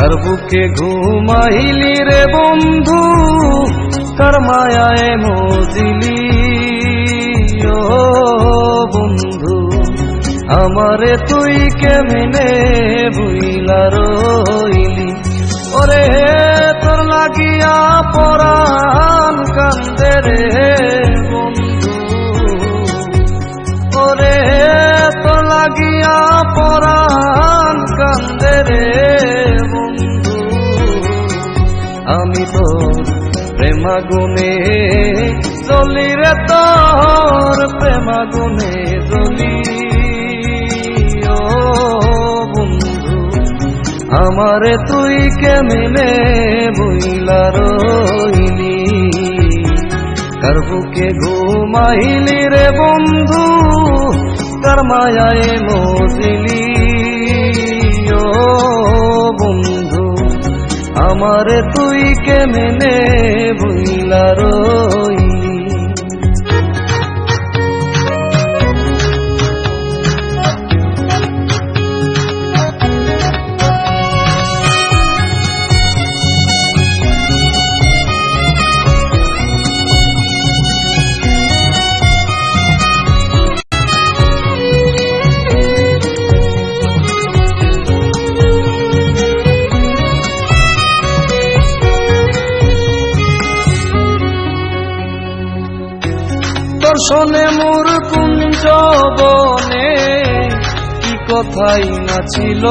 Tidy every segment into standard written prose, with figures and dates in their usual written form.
কার বুকে ঘুমাইলি রে বন্ধু, কার মায়ায় মজিলি ও বন্ধু, আমারে তুই কেমনে ভুইলা রইলি। ওরে তোর লাগিয়া পরাণ কান্দে রে বন্ধু, ওরে তোর লাগিয়া পরাণ কান্দে রে বন্ধু, আমি তোর প্রেমাগুনে জ্বলি রে, তোর প্রেমাগুনে জ্বলি ও বন্ধু, আমারে তুই কেমনে ভুইলা রইলি। কার বুকে ঘুমাইলি রে বন্ধু, কার মায়ায় মজিলি ও বন্ধু, আমারে তুই কেমনে ভুইলা রইলি। দর্শনে মোর কুঞ্জ বনে কি কথাই না ছিল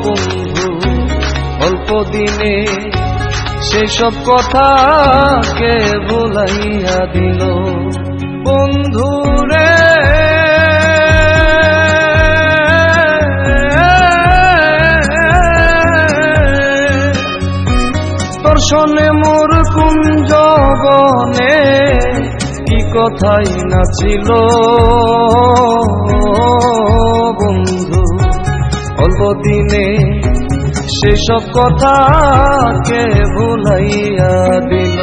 বন্ধু, অল্প দিনে সেসব কথা কে ভুলাইয়া দিল বন্ধু রে। দর্শনে মোর কুঞ্জ বনে কি কথাই না ছিল বন্ধু, অল্প দিনে সেসব কথা কে ভুলাইয়া দিল।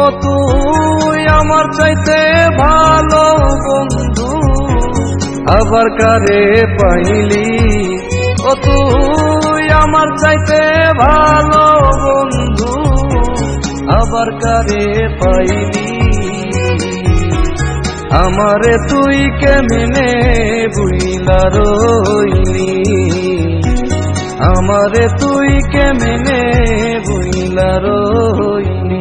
ও তুই আমার চাইতে ভালো বন্ধু, আবার কারে পাইলি। ও তুই আমার চাইতে ভালো বন্ধু, আবার কারে পাইলি। আমারে তুই কেমনে ভুইলা রইলি, আমারে তুই কেমনে ভুইলা রইলি।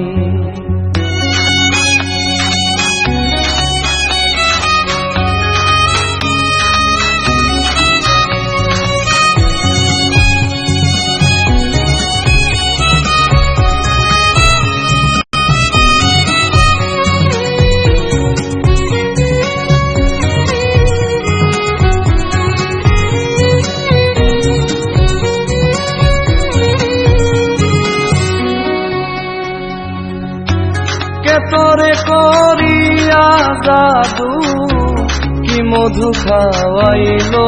তোরে করিয়া জাদু কি মধু খাওয়াইলো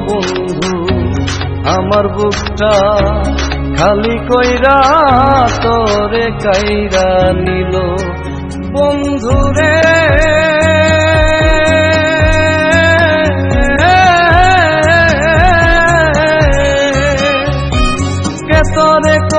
বন্ধু, আমার বুকটা খালি কইরা তোরে কাইরা নিল বন্ধু রে।